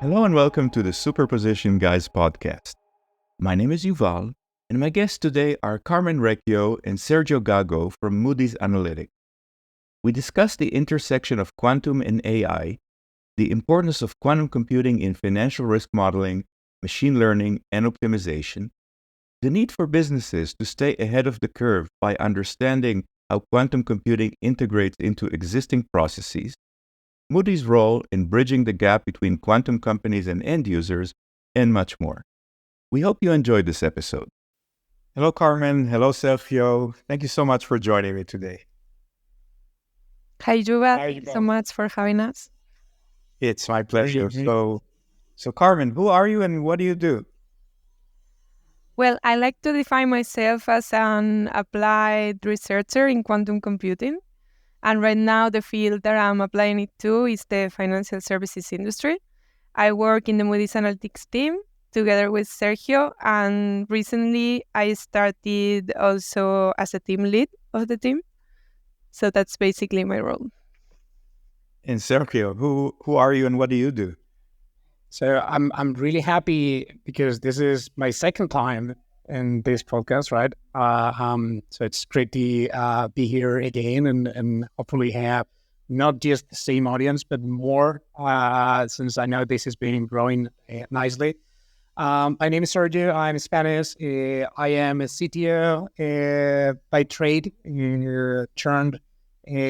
Hello and welcome to the Superposition Guys podcast. My name is Yuval, and my guests today are Carmen Recio and Sergio Gago from Moody's Analytics. We discuss the intersection of quantum and AI, the importance of quantum computing in financial risk modeling, machine learning, and optimization, the need for businesses to stay ahead of the curve by understanding how quantum computing integrates into existing processes, Moody's role in bridging the gap between quantum companies and end users, and much more. We hope you enjoyed this episode. Hello, Carmen. Hello, Sergio. Thank you so much for joining me today. Hi, Yuval. Thank you so much for having us. It's my pleasure. So Carmen, who are you and what do you do? Well, I like to define myself as an applied researcher in quantum computing. And right now, the field that I'm applying it to is the financial services industry. I work in the Moody's Analytics team together with Sergio, and recently I started also as a team lead of the team. So that's basically my role. And Sergio, who are you and what do you do? So I'm really happy because this is my second time in this podcast, right? So it's great to be here again and hopefully have not just the same audience, but more, since I know this has been growing nicely. My name is Sergio. I'm Spanish. I am a CTO by trade, turned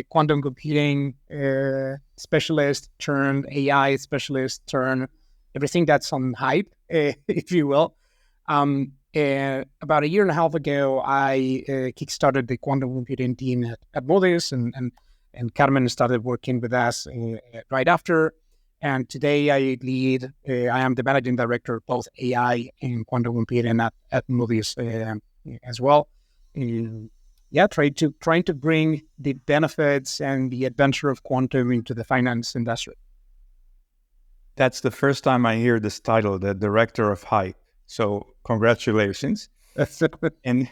quantum computing specialist, turned AI specialist, turned everything that's on hype, if you will. About a year and a half ago, I kickstarted the quantum computing team at Moody's, and Carmen started working with us right after. And today I am the managing director of both AI and quantum computing at Moody's as well. Trying to bring the benefits and the adventure of quantum into the finance industry. That's the first time I hear this title, the director of hype. So congratulations. And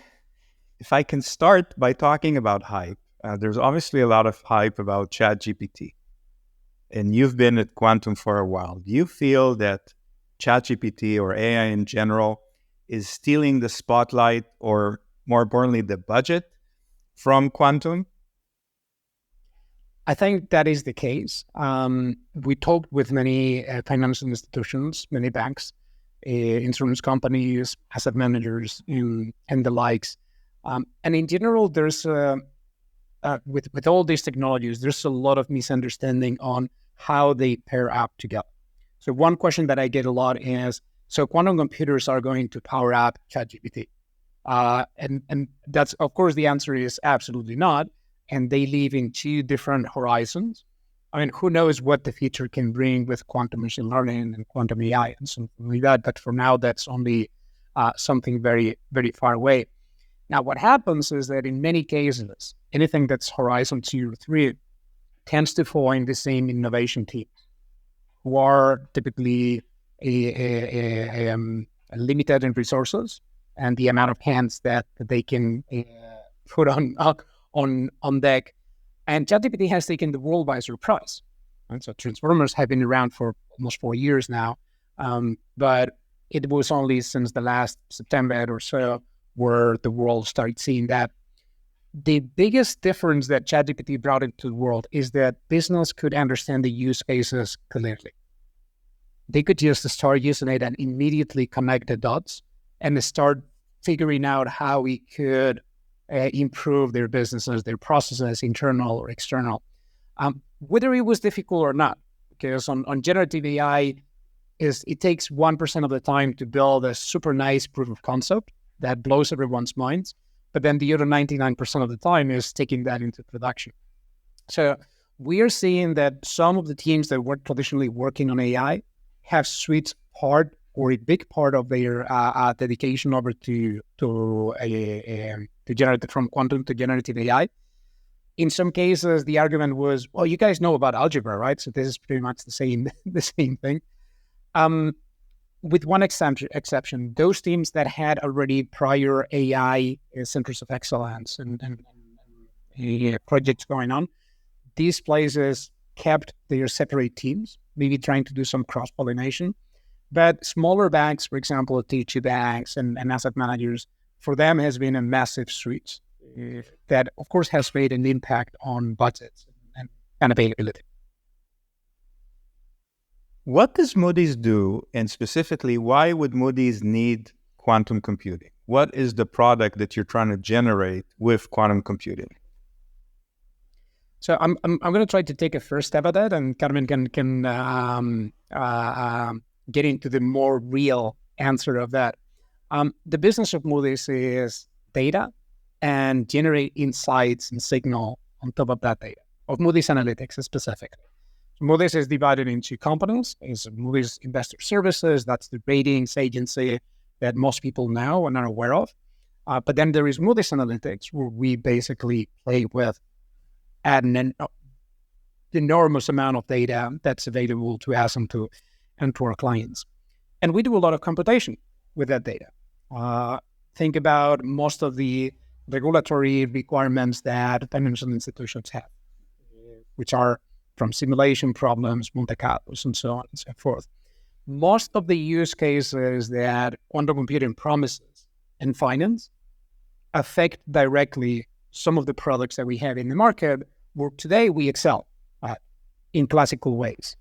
if I can start by talking about hype, there's obviously a lot of hype about ChatGPT. And you've been at quantum for a while. Do you feel that ChatGPT or AI in general is stealing the spotlight or, more importantly, the budget from quantum? I think that is the case. We talked with many financial institutions, many banks, insurance companies, asset managers, and the likes. And in general, there's with all these technologies, there's a lot of misunderstanding on how they pair up together. So one question that I get a lot is, so quantum computers are going to power up ChatGPT? And that's, of course, the answer is absolutely not. And they live in two different horizons. I mean, who knows what the future can bring with quantum machine learning and quantum AI and something like that. But for now, that's only something very, very far away. Now, what happens is that in many cases, anything that's horizon 2 or 3 tends to fall in the same innovation team, who are typically limited in resources and the amount of hands that they can put on deck. And ChatGPT has taken the world by surprise. Right? So transformers have been around for almost 4 years now, but it was only since the last September or so where the world started seeing that. The biggest difference that ChatGPT brought into the world is that business could understand the use cases clearly. They could just start using it and immediately connect the dots and start figuring out how we could improve their businesses, their processes, internal or external, whether it was difficult or not. Because on generative AI, it takes 1% of the time to build a super nice proof of concept that blows everyone's minds. But then the other 99% of the time is taking that into production. So we are seeing that some of the teams that were traditionally working on AI have switched part or a big part of their dedication over to generate from quantum to generative AI. In some cases, the argument was, well, you guys know about algebra, right? So this is pretty much the same thing. With one exception, those teams that had already prior AI centers of excellence and projects going on, these places kept their separate teams, maybe trying to do some cross-pollination. But smaller banks, for example, T2 banks and asset managers, for them has been a massive switch that, of course, has made an impact on budgets and availability. What does Moody's do, and specifically, why would Moody's need quantum computing? What is the product that you're trying to generate with quantum computing? So I'm going to try to take a first step at that, and Carmen can get into the more real answer of that. The business of Moody's is data and generate insights and signal on top of that data, of Moody's Analytics specifically. So Moody's is divided into companies. It's Moody's Investor Services, that's the ratings agency that most people know and are aware of. But then there is Moody's Analytics, where we basically play with an enormous amount of data that's available to us and to our clients. And we do a lot of computation with that data. Think about most of the regulatory requirements that financial institutions have, which are from simulation problems, Monte Carlos, and so on and so forth. Most of the use cases that quantum computing promises in finance affect directly some of the products that we have in the market where today we excel in classical ways.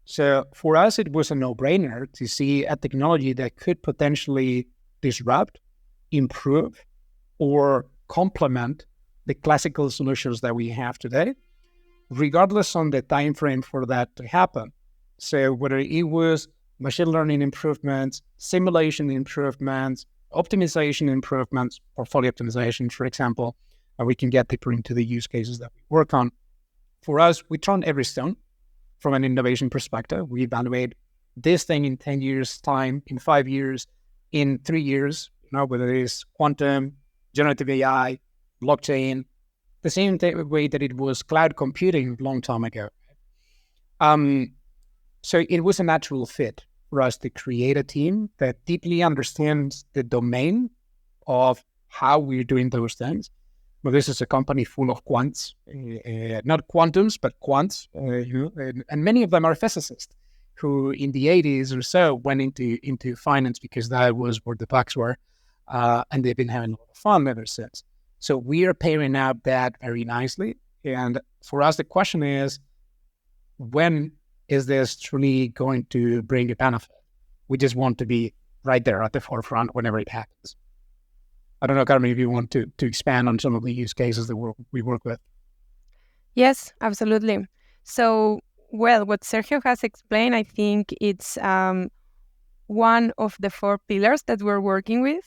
So for us, it was a no-brainer to see a technology that could potentially disrupt, improve, or complement the classical solutions that we have today, regardless on the time frame for that to happen. So whether it was machine learning improvements, simulation improvements, optimization improvements, portfolio optimization, for example, we can get deeper into the use cases that we work on. For us, we turn every stone from an innovation perspective. We evaluate this thing in 10 years' time, in 5 years, in 3 years, whether it is quantum, generative AI, blockchain, the same way that it was cloud computing a long time ago. So it was a natural fit for us to create a team that deeply understands the domain of how we're doing those things. Well, this is a company full of quants, not quantums, but quants, and many of them are physicists who in the 80s or so went into finance because that was where the bucks were, and they've been having a lot of fun ever since. So we are pairing up that very nicely. And for us, the question is, when is this truly going to bring a benefit? We just want to be right there at the forefront whenever it happens. I don't know, Carmen, if you want to expand on some of the use cases that we work with. Yes, absolutely. So, well, what Sergio has explained, I think it's one of the 4 pillars that we're working with.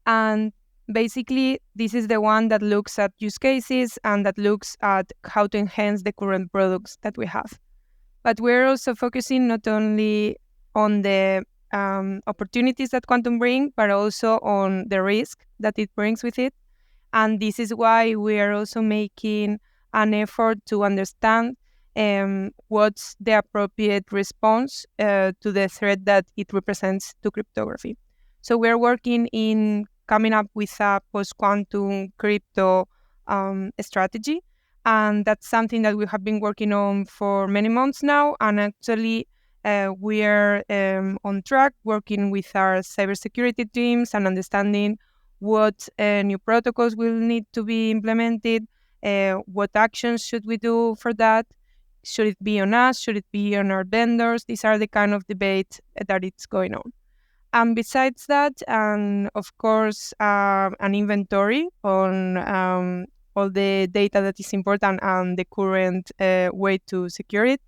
And basically, this is the one that looks at use cases and that looks at how to enhance the current products that we have. But we're also focusing not only on the opportunities that quantum bring, but also on the risk that it brings with it. And this is why we are also making an effort to understand what's the appropriate response to the threat that it represents to cryptography. So we're working in coming up with a post-quantum crypto strategy. And that's something that we have been working on for many months now. And actually, we are on track working with our cybersecurity teams and understanding what new protocols will need to be implemented, what actions should we do for that. Should it be on us? Should it be on our vendors? These are the kind of debate that it's going on. And besides that, and of course, an inventory on all the data that is important and the current way to secure it.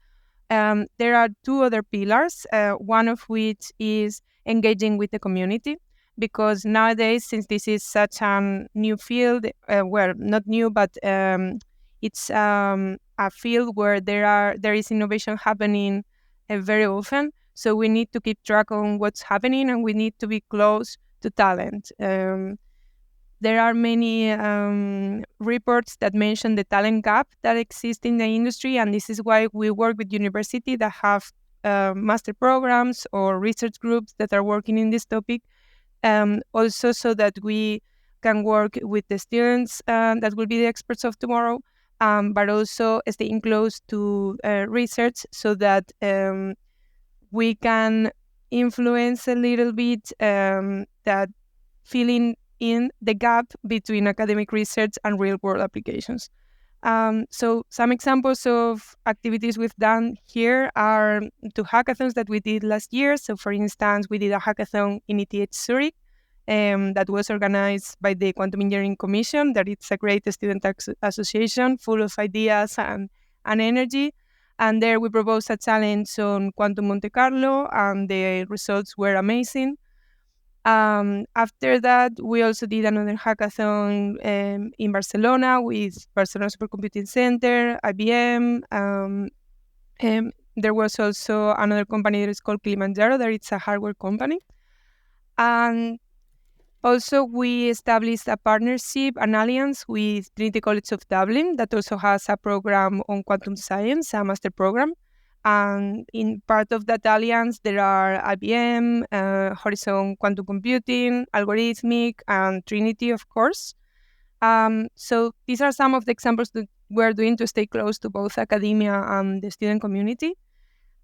There are 2 other pillars, one of which is engaging with the community, because nowadays, since this is such a new field, well, not new, but it's a field where there is innovation happening very often. So we need to keep track on what's happening, and we need to be close to talent. There are many reports that mention the talent gap that exists in the industry, and this is why we work with universities that have master programs or research groups that are working in this topic, also so that we can work with the students that will be the experts of tomorrow, but also staying close to research so that we can influence a little bit that filling in the gap between academic research and real-world applications. So some examples of activities we've done here are 2 hackathons that we did last year. So for instance, we did a hackathon in ETH Zurich that was organized by the Quantum Engineering Commission, that it's a great student association full of ideas and energy. And there we proposed a challenge on Quantum Monte Carlo, and the results were amazing. After that, we also did another hackathon in Barcelona with Barcelona Supercomputing Center, IBM. There was also another company that is called Kilimanjaro, that it's a hardware company. And also, we established a partnership, an alliance with Trinity College of Dublin that also has a program on quantum science, a master program. And in part of that alliance, there are IBM, Horizon Quantum Computing, Algorithmic, and Trinity, of course. So these are some of the examples that we're doing to stay close to both academia and the student community.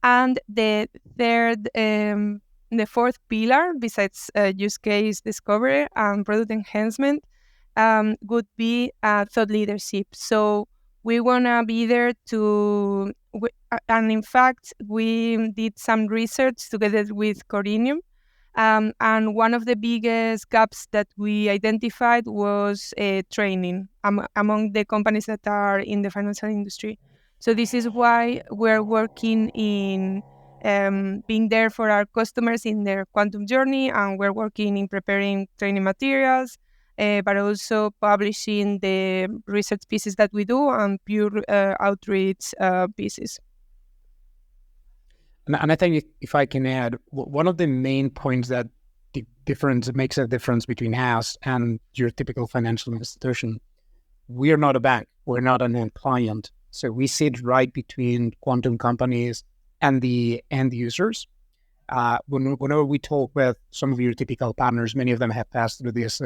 And the fourth pillar, besides use case discovery and product enhancement, would be thought leadership. So we want to be there to, and in fact, we did some research together with Corinium. And one of the biggest gaps that we identified was training among the companies that are in the financial industry. So this is why we're working in being there for our customers in their quantum journey, and we're working in preparing training materials, but also publishing the research pieces that we do and pure outreach pieces. And I think if I can add, one of the main points that makes a difference between us and your typical financial institution, we are not a bank, we're not an end client. So we sit right between quantum companies and the end users. Whenever we talk with some of your typical partners, many of them have passed through this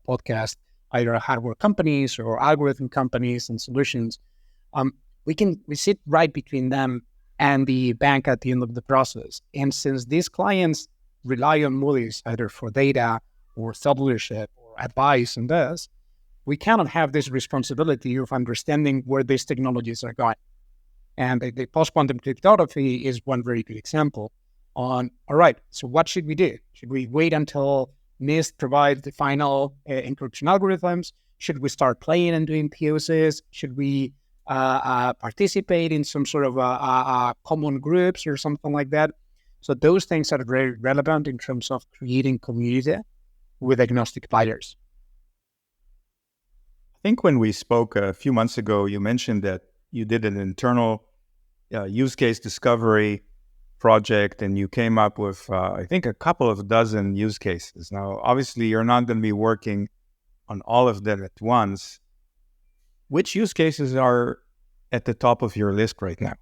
podcast, either hardware companies or algorithm companies and solutions. We sit right between them and the bank at the end of the process. And since these clients rely on Moody's either for data or thought leadership or advice on this, we cannot have this responsibility of understanding where these technologies are going. And the post-quantum cryptography is one very good example on, all right, so what should we do? Should we wait until NIST provides the final encryption algorithms? Should we start playing and doing POCs? Should we participate in some sort of common groups or something like that? So those things are very relevant in terms of creating community with agnostic players. I think when we spoke a few months ago, you mentioned that you did an internal use case discovery project, and you came up with, I think, a couple of dozen use cases. Now, obviously, you're not going to be working on all of them at once. Which use cases are at the top of your list right now?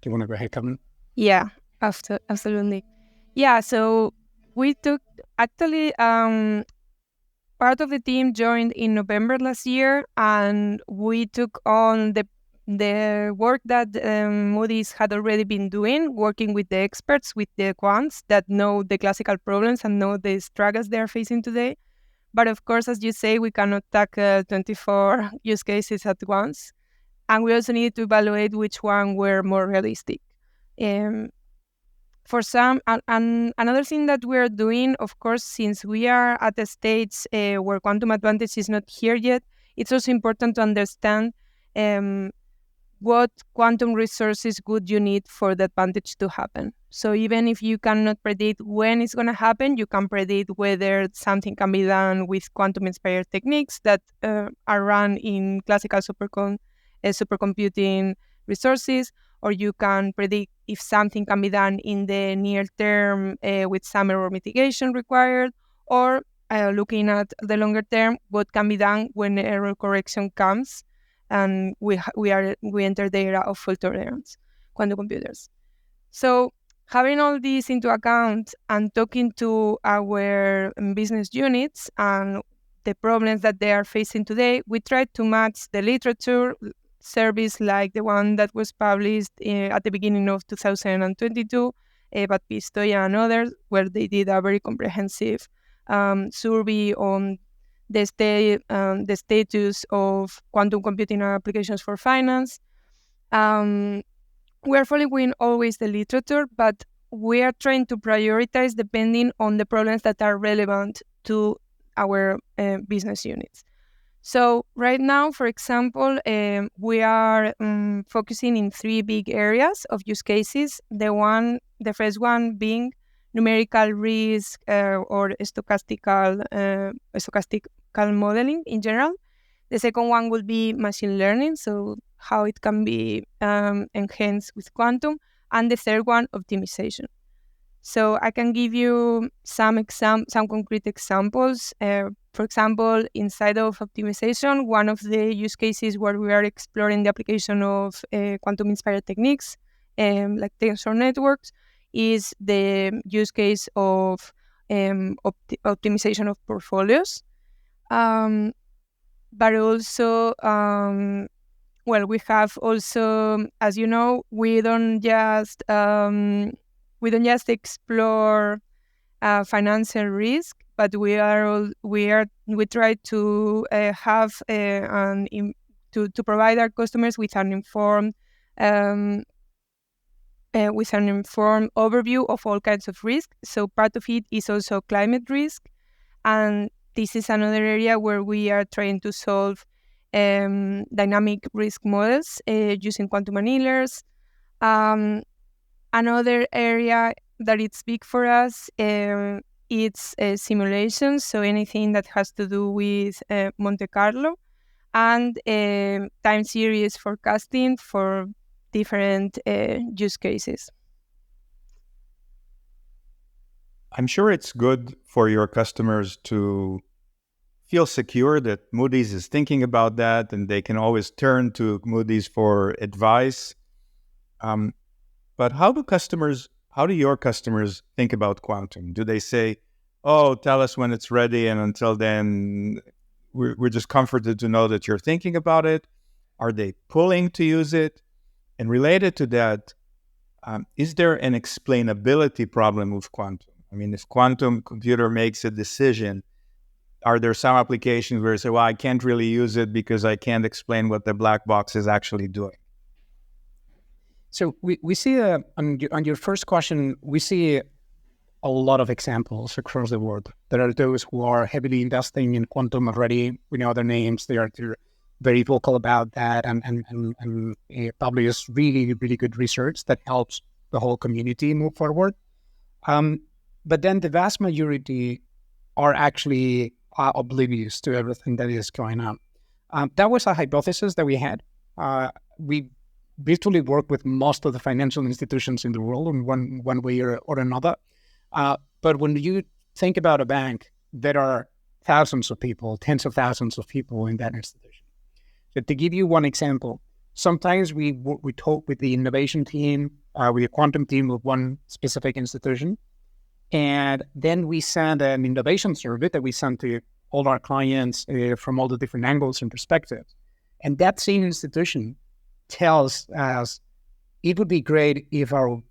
Do you want to go ahead, Carmen? Yeah, absolutely. Yeah, so we took, actually, part of the team joined in November last year, and we took on the work that Moody's had already been doing, working with the experts, with the quants that know the classical problems and know the struggles they are facing today. But of course, as you say, we cannot tackle 24 use cases at once. And we also needed to evaluate which one were more realistic. For some, and another thing that we're doing, of course, since we are at a stage where quantum advantage is not here yet, it's also important to understand what quantum resources would you need for the advantage to happen. So even if you cannot predict when it's going to happen, you can predict whether something can be done with quantum-inspired techniques that are run in classical supercomputing resources, or you can predict if something can be done in the near term with some error mitigation required, or looking at the longer term, what can be done when error correction comes and we enter the era of fault tolerance quantum computers. So having all this into account and talking to our business units and the problems that they are facing today. We try to match the literature service like the one that was published at the beginning of 2022 by Pistoia and others, where they did a very comprehensive survey on the status of quantum computing applications for finance. We are following always the literature, but we are trying to prioritize depending on the problems that are relevant to our business units. So right now, for example, we are focusing in 3 big areas of use cases. The first one being numerical risk or stochastical modeling in general. The second one will be machine learning, so how it can be enhanced with quantum. And the third one, optimization. So I can give you some concrete examples. For example, inside of optimization, one of the use cases where we are exploring the application of quantum-inspired techniques, like tensor networks, is the use case of optimization of portfolios. But also, we have also, as you know, we don't just explore financial risk, but we try to have to provide our customers with an informed overview of all kinds of risk. So part of it is also climate risk, and this is another area where we are trying to solve dynamic risk models using quantum annealers. Another area that it's big for us, it's simulations, so anything that has to do with Monte Carlo, and time series forecasting for different use cases. I'm sure it's good for your customers to feel secure that Moody's is thinking about that, and they can always turn to Moody's for advice. But how do your customers think about quantum? Do they say, "Oh, tell us when it's ready, and until then, we're just comforted to know that you're thinking about it"? Are they pulling to use it? And related to that, is there an explainability problem with quantum? I mean, if quantum computer makes a decision, are there some applications where you say, "Well, I can't really use it because I can't explain what the black box is actually doing"? So we see, on your first question, we see a lot of examples across the world. There are those who are heavily investing in quantum already. We know their names. They're very vocal about that and publish really, really good research that helps the whole community move forward. But then the vast majority are actually oblivious to everything that is going on. That was a hypothesis that we had. We virtually work with most of the financial institutions in the world in one way or another. But when you think about a bank, there are thousands of people, tens of thousands of people in that institution. So to give you one example, sometimes we talk with the innovation team, with the quantum team of one specific institution, and then we send an innovation survey that we send to all our clients from all the different angles and perspectives. And that same institution tells us it would be great if our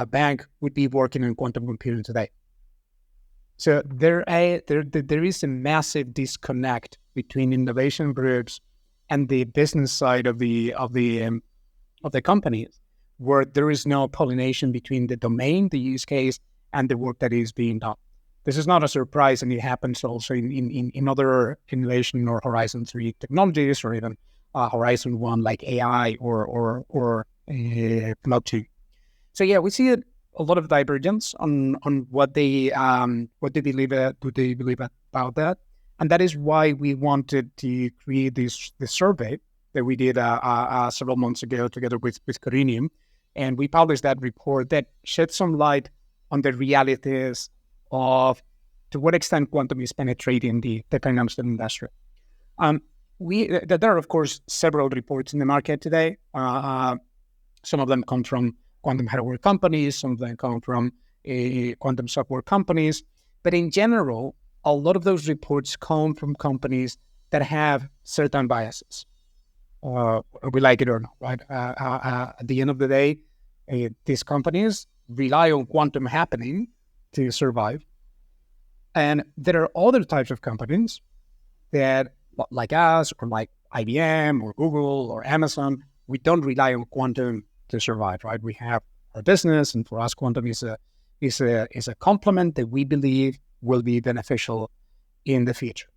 bank would be working on quantum computing today. So there is a massive disconnect between innovation groups and the business side of the companies, where there is no pollination between the domain, the use case, and the work that is being done. This is not a surprise, and it happens also in other innovation or Horizon 3 technologies, or even Horizon 1 like AI or blockchain. So yeah, we see a lot of divergence on what they believe about that, and that is why we wanted to create this survey that we did several months ago together with Corinium, and we published that report that shed some light on the realities of to what extent quantum is penetrating the financial industry. There are, of course, several reports in the market today. Some of them come from quantum hardware companies, some of them come from quantum software companies. But in general, a lot of those reports come from companies that have certain biases. We like it or not, right? At the end of the day, these companies rely on quantum happening to survive. And there are other types of companies that, like us, or like IBM, or Google, or Amazon, we don't rely on quantum to survive, right? We have our business, and for us, quantum is a complement that we believe will be beneficial in the future.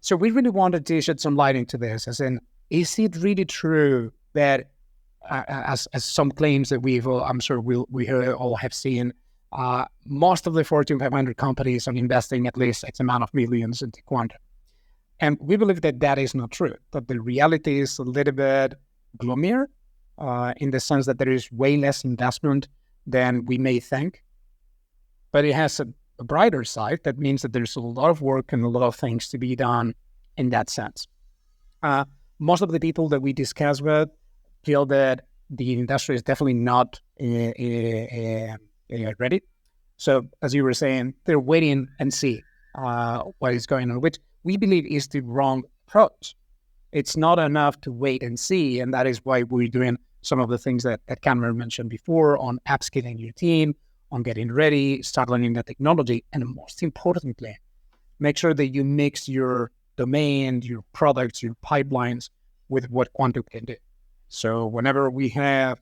So we really wanted to shed some light into this, as in, is it really true that, as some claims that I'm sure we all have seen, most of the Fortune 500 companies are investing at least X amount of millions into quantum. And we believe that that is not true, that the reality is a little bit gloomier, in the sense that there is way less investment than we may think. But it has a brighter side. That means that there's a lot of work and a lot of things to be done in that sense. Most of the people that we discuss with feel that the industry is definitely not ready. So, as you were saying, they're waiting and see what is going on, which we believe is the wrong approach. It's not enough to wait and see, and that is why we're doing some of the things that Carmen mentioned before on upskilling your team, on getting ready, start learning the technology, and most importantly, make sure that you mix your domain, your products, your pipelines with what quantum can do. So whenever we have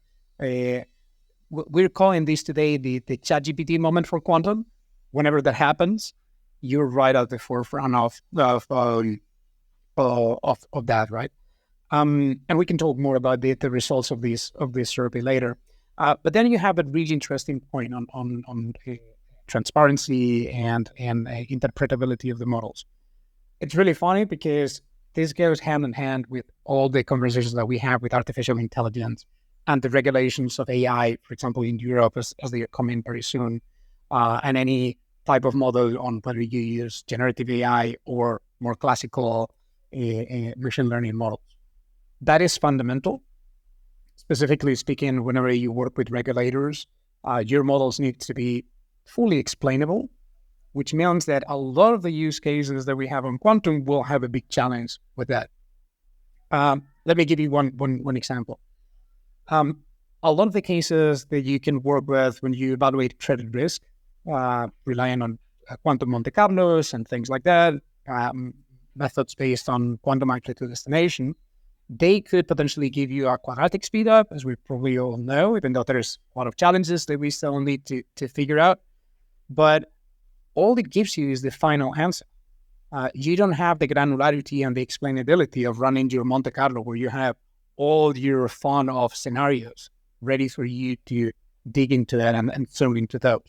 we're calling this today the ChatGPT moment for quantum. Whenever that happens, you're right at the forefront of that, right? And we can talk more about the results of this survey later. But then you have a really interesting point on transparency and interpretability of the models. It's really funny because this goes hand in hand with all the conversations that we have with artificial intelligence and the regulations of AI, for example, in Europe as they are coming very soon, and any type of model on whether you use generative AI or more classical machine learning models. That is fundamental. Specifically speaking, whenever you work with regulators, your models need to be fully explainable, which means that a lot of the use cases that we have on quantum will have a big challenge with that. Let me give you one example. A lot of the cases that you can work with when you evaluate credit risk, relying on quantum Monte Carlos and things like that, methods based on quantum amplitude estimation, they could potentially give you a quadratic speed up, as we probably all know, even though there's a lot of challenges that we still need to figure out. But all it gives you is the final answer. You don't have the granularity and the explainability of running your Monte Carlo, where you have all your fun of scenarios ready for you to dig into that and zoom into those.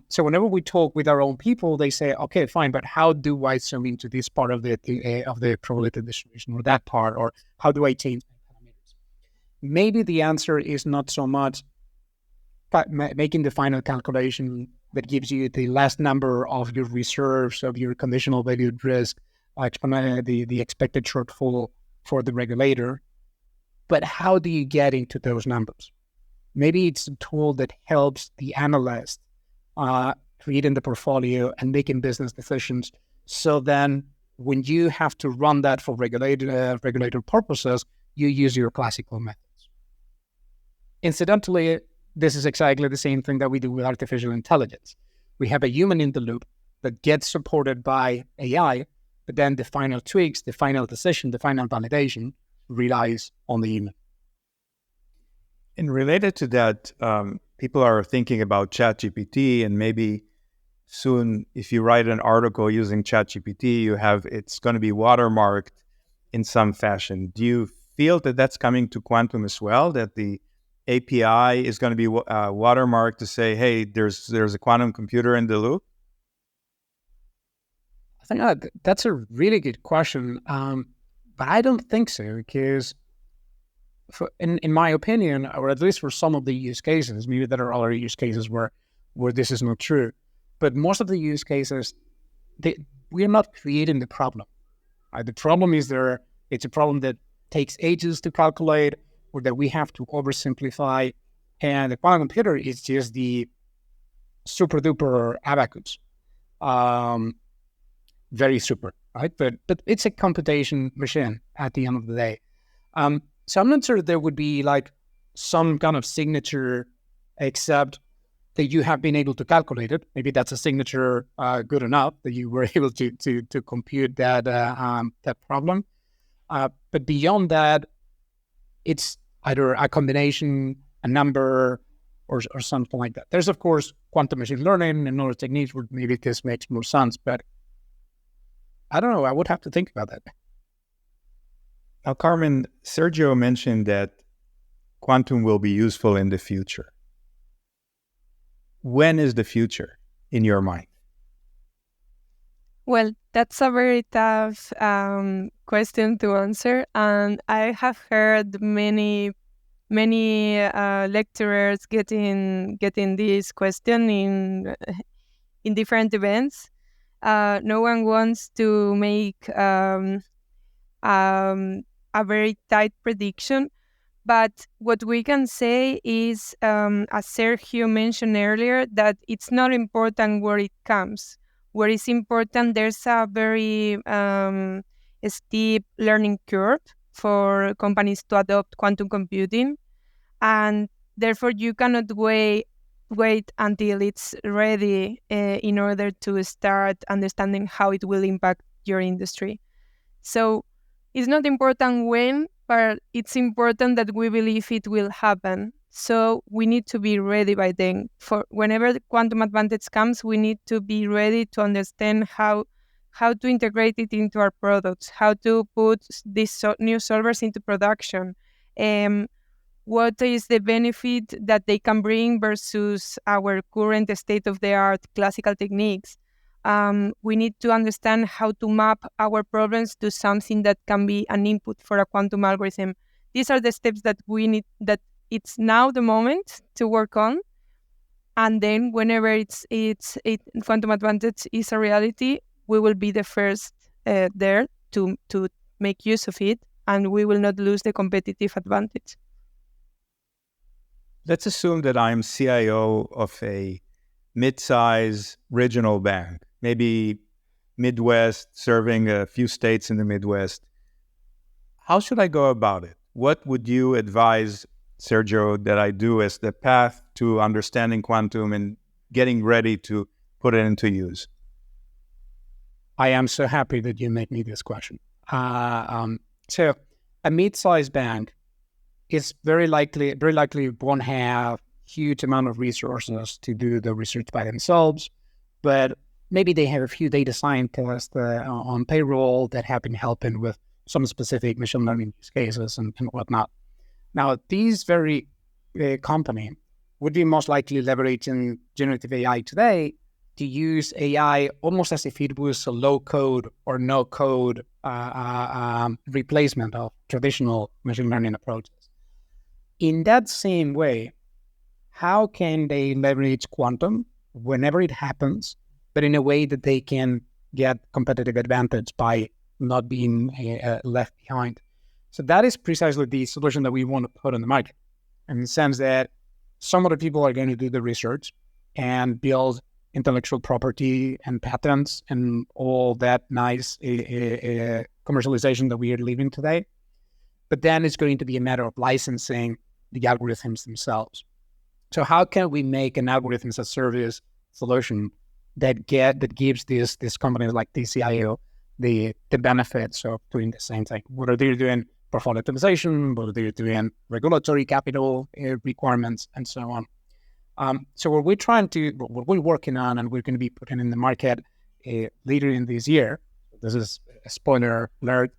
So whenever we talk with our own people, they say, okay, fine, but how do I zoom into this part of the probability distribution, or that part, or how do I change my parameters? Maybe the answer is not so much making the final calculation that gives you the last number of your reserves, of your conditional valued risk, the expected shortfall for the regulator. But how do you get into those numbers? Maybe it's a tool that helps the analyst creating the portfolio and making business decisions. So then when you have to run that for regulator purposes, you use your classical methods. Incidentally, this is exactly the same thing that we do with artificial intelligence. We have a human in the loop that gets supported by AI, but then the final tweaks, the final decision, the final validation relies on the human. And related to that, people are thinking about ChatGPT, and maybe soon, if you write an article using ChatGPT, it's going to be watermarked in some fashion. Do you feel that that's coming to quantum as well? That the API is going to be watermarked to say, "Hey, there's a quantum computer in the loop"? I think that's a really good question, but I don't think so, because in my opinion, or at least for some of the use cases, maybe there are other use cases where this is not true, but most of the use cases, we are not creating the problem. The problem is there. It's a problem that takes ages to calculate, or that we have to oversimplify, and the quantum computer is just the super duper abacus. very super, right? But it's a computation machine at the end of the day. So I'm not sure there would be like some kind of signature, except that you have been able to calculate it. Maybe that's a signature good enough that you were able to compute that that problem. But beyond that, it's either a combination, a number, or something like that. There's, of course, quantum machine learning and other techniques where maybe this makes more sense, but I don't know. I would have to think about that. Now, Carmen, Sergio mentioned that quantum will be useful in the future. When is the future in your mind? Well, that's a very tough question to answer, and I have heard many lecturers getting this question in different events. No one wants to make a very tight prediction, but what we can say is, as Sergio mentioned earlier, that it's not important where it comes. Where it's important, there's a very steep learning curve for companies to adopt quantum computing, and therefore you cannot wait until it's ready in order to start understanding how it will impact your industry. So it's not important when, but it's important that we believe it will happen. So we need to be ready by then. For whenever the quantum advantage comes, we need to be ready to understand how to integrate it into our products, how to put these new solvers into production, what is the benefit that they can bring versus our current state-of-the-art classical techniques. We need to understand how to map our problems to something that can be an input for a quantum algorithm. These are the steps that we need, that it's now the moment to work on. And then whenever quantum advantage is a reality, we will be the first there to make use of it, and we will not lose the competitive advantage. Let's assume that I'm CIO of a mid-size regional bank, maybe Midwest, serving a few states in the Midwest. How should I go about it? What would you advise, Sergio, that I do as the path to understanding quantum and getting ready to put it into use? I am so happy that you made me this question. So a mid-sized bank is very likely won't have huge amount of resources to do the research by themselves, but maybe they have a few data scientists on payroll that have been helping with some specific machine learning use cases and whatnot. Now, these very company would be most likely leveraging generative AI today to use AI almost as if it was a low-code or no-code replacement of traditional machine learning approaches. In that same way, how can they leverage quantum whenever it happens, but in a way that they can get competitive advantage by not being left behind? So that is precisely the solution that we want to put on the market, in the sense that some other people are going to do the research and build intellectual property and patents and all that nice commercialization that we are living today. But then it's going to be a matter of licensing the algorithms themselves. So how can we make an algorithm as a service solution that gives this companies like TCIO the benefits of doing the same thing? What are they doing? Portfolio optimization, what are they doing? Regulatory capital requirements, and so on. So what we're working on, and we're going to be putting in the market later in this year, this is a spoiler alert,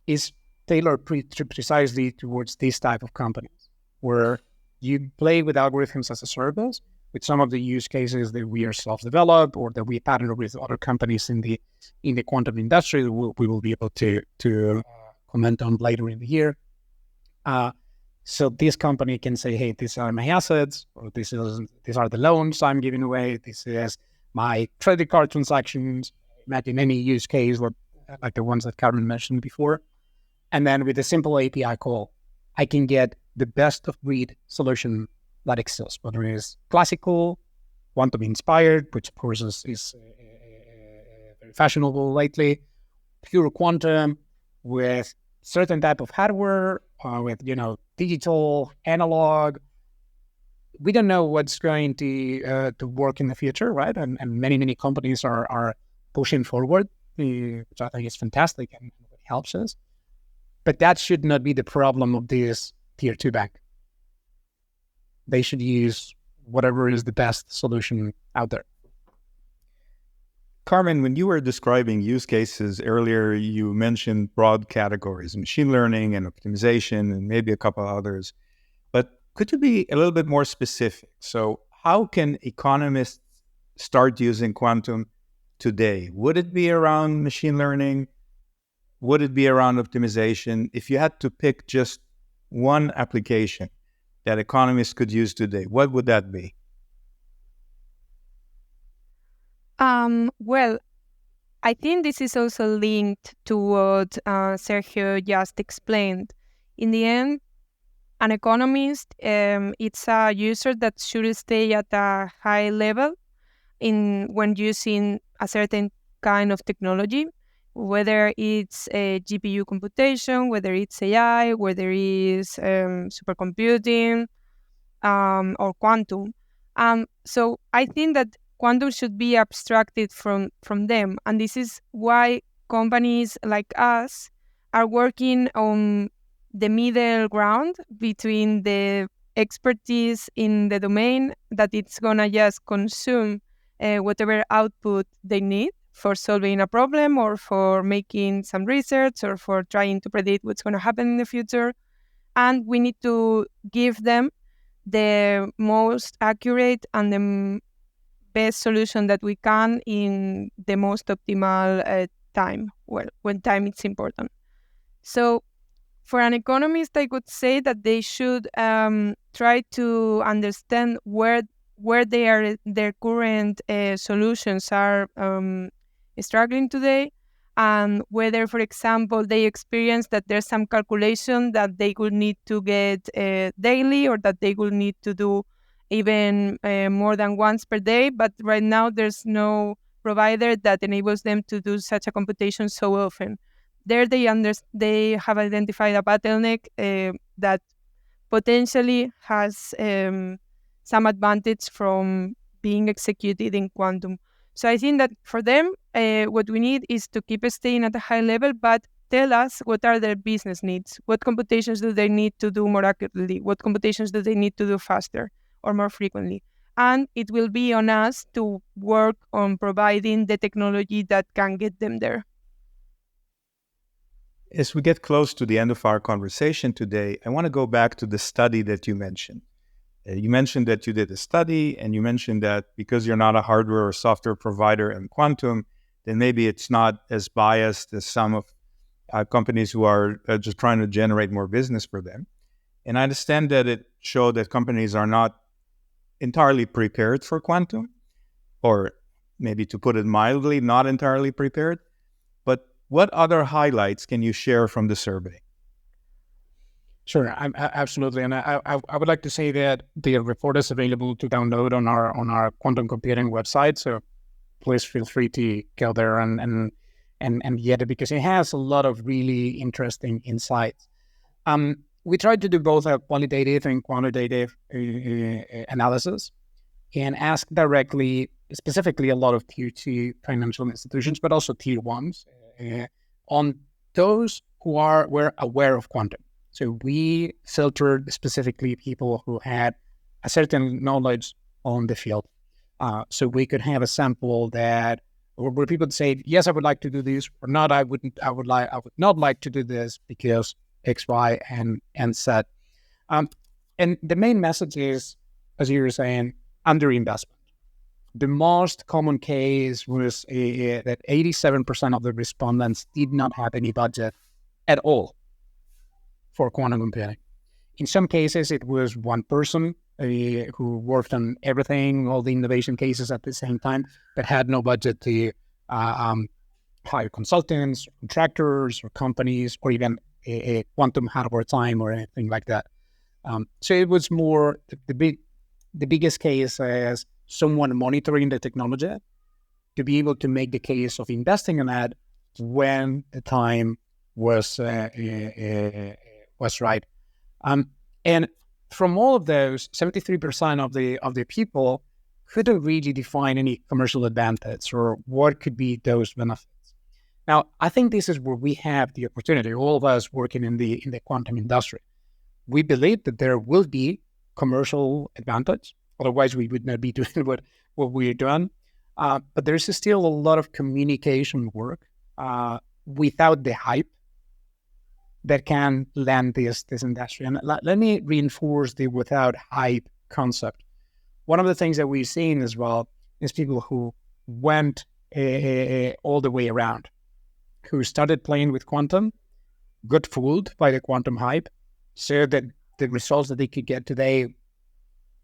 is tailored precisely towards this type of companies, where you play with algorithms as a service, with some of the use cases that we are self-developed or that we partner with other companies in the quantum industry. We will be able to comment on later in the year. So this company can say, hey, these are my assets, or these are the loans I'm giving away. This is my credit card transactions. Imagine any use case like the ones that Carmen mentioned before. And then with a simple API call, I can get the best of breed solution that exists, whether it is classical, quantum inspired, which of course is very fashionable lately, pure quantum with certain type of hardware, with digital, analog. We don't know what's going to work in the future, right? And many companies are pushing forward, which I think is fantastic and it helps us. But that should not be the problem of this tier 2 bank. They should use whatever is the best solution out there. Carmen, when you were describing use cases earlier, you mentioned broad categories, machine learning and optimization, and maybe a couple others. But could you be a little bit more specific? So how can economists start using quantum today? Would it be around machine learning? Would it be around optimization? If you had to pick just one application that economists could use today, what would that be? Well, I think this is also linked to what Sergio just explained. In the end, an economist, it's a user that should stay at a high level when using a certain kind of technology, whether it's a GPU computation, whether it's AI, whether it's supercomputing, or quantum. So I think that quantum should be abstracted from them. And this is why companies like us are working on the middle ground between the expertise in the domain that it's going to just consume whatever output they need for solving a problem or for making some research or for trying to predict what's going to happen in the future. And we need to give them the most accurate and the best solution that we can in the most optimal time, when time is important. So for an economist, I would say that they should try to understand where their current solutions are struggling today, and whether, for example, they experience that there's some calculation that they would need to get daily, or that they will need to do even more than once per day, but right now there's no provider that enables them to do such a computation so often. There they have identified a bottleneck that potentially has some advantage from being executed in quantum. So I think that for them, what we need is to keep staying at a high level, but tell us what are their business needs. What computations do they need to do more accurately? What computations do they need to do faster or more frequently? And it will be on us to work on providing the technology that can get them there. As we get close to the end of our conversation today, I want to go back to the study that you mentioned. You mentioned that you did a study, and you mentioned that because you're not a hardware or software provider in quantum, then maybe it's not as biased as some of companies who are just trying to generate more business for them. And I understand that it showed that companies are not entirely prepared for quantum, or maybe to put it mildly, not entirely prepared. But what other highlights can you share from the survey? Sure, absolutely, and I would like to say that the report is available to download on our quantum computing website. So please feel free to go there and get it, because it has a lot of really interesting insights. We tried to do both a qualitative and quantitative analysis, and ask directly, specifically, a lot of tier 2 financial institutions, but also tier 1s, on those who were aware of quantum. So we filtered specifically people who had a certain knowledge on the field. So we could have a sample that where people would say, yes, I would like to do this, or not, I would not like to do this because X, Y, and Z. And the main message is, as you were saying, underinvestment. The most common case was that 87% of the respondents did not have any budget at all for quantum computing. In some cases, it was one person who worked on everything, all the innovation cases at the same time, but had no budget to hire consultants, contractors, or companies, or even a quantum hardware time or anything like that. So it was more the biggest case as someone monitoring the technology, to be able to make the case of investing in that when the time was right. And from all of those, 73% of the people couldn't really define any commercial advantage or what could be those benefits. Now, I think this is where we have the opportunity, all of us working in the quantum industry. We believe that there will be commercial advantage. Otherwise, we would not be doing what we're doing. But there's still a lot of communication work without the hype that can land this industry. And let me reinforce the without hype concept. One of the things that we've seen as well is people who went all the way around, who started playing with quantum, got fooled by the quantum hype, so that the results that they could get today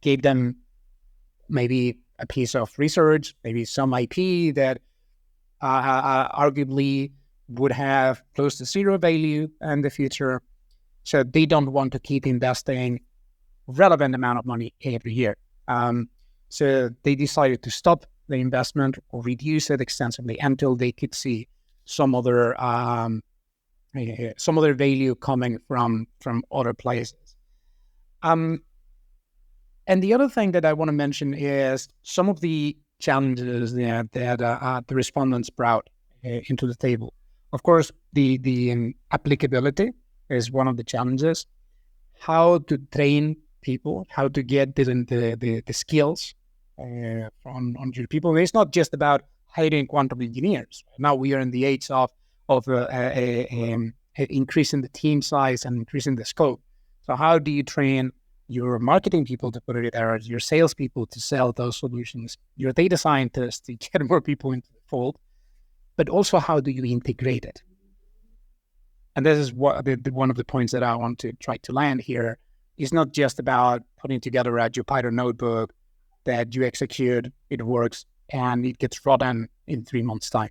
gave them maybe a piece of research, maybe some IP that arguably would have close to zero value in the future. So they don't want to keep investing relevant amount of money every year. So they decided to stop the investment or reduce it extensively until they could see some other value coming from other places. And the other thing that I want to mention is some of the challenges that the respondents brought into the table. Of course, the applicability is one of the challenges. How to train people, how to get the skills on your people. And it's not just about hiring quantum engineers. Now we are in the age of increasing the team size and increasing the scope. So how do you train your marketing people to put it there, your salespeople to sell those solutions, your data scientists to get more people into the fold, but also how do you integrate it? And this is what one of the points that I want to try to land here. Is not just about putting together a Jupyter notebook that you execute, it works, and it gets rotten in 3 months' time.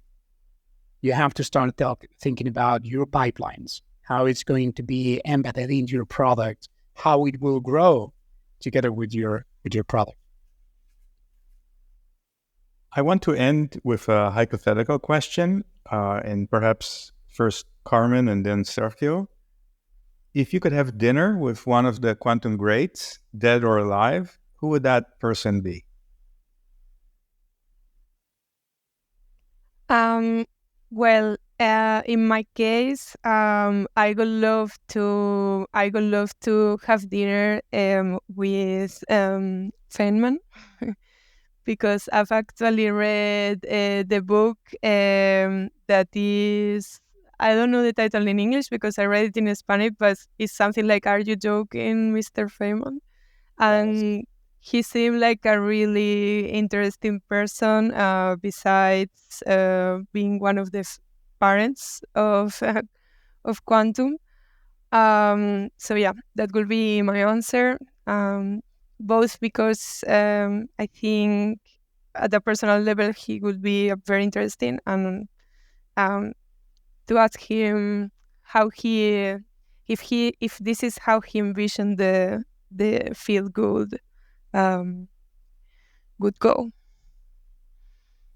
You have to start thinking about your pipelines, how it's going to be embedded into your product, how it will grow together with your product. I want to end with a hypothetical question, and perhaps first Carmen and then Sergio. If you could have dinner with one of the quantum greats, dead or alive, who would that person be? Well, in my case, I would love to have dinner with Feynman because I've actually read the book that is, I don't know the title in English because I read it in Spanish, but it's something like "Are You Joking, Mr. Feynman?" And Yes. he seemed like a really interesting person. Besides being one of the parents of quantum. So yeah, that would be my answer. Both because I think at a personal level he would be very interesting, and to ask him how if this is how he envisioned the field would go.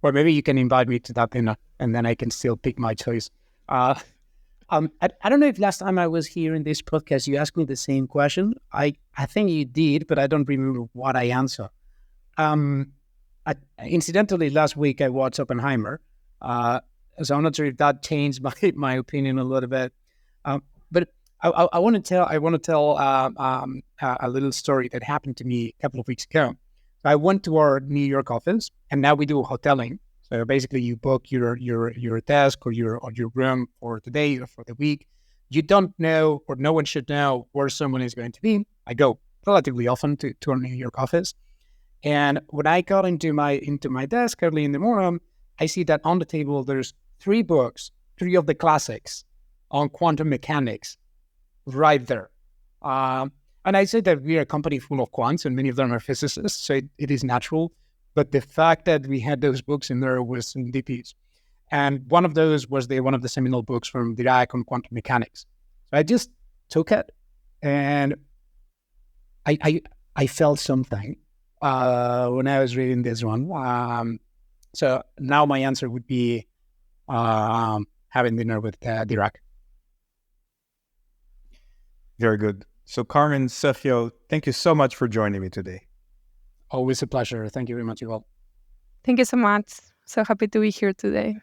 Or maybe you can invite me to that dinner, and then I can still pick my choice. I don't know if last time I was here in this podcast, you asked me the same question. I think you did, but I don't remember what I answered. Incidentally, last week I watched Oppenheimer. So I'm not sure if that changed my opinion a little bit. But I want to tell a little story that happened to me a couple of weeks ago. I went to our New York office, and now we do hoteling. So basically, you book your desk or your room for the day or for the week. You don't know, or no one should know, where someone is going to be. I go relatively often to our New York office, and when I got into my desk early in the morning, I see that on the table there's 3 books, 3 of the classics on quantum mechanics, right there. And I said that we are a company full of quants, and many of them are physicists, so it is natural. But the fact that we had those books in there was some DPs. And one of those was one of the seminal books from Dirac on quantum mechanics. So I just took it, and I felt something when I was reading this one. So now my answer would be having dinner with Dirac. Very good. So Carmen, Sergio, thank you so much for joining me today. Always a pleasure. Thank you very much, Yuval. Thank you so much. So happy to be here today.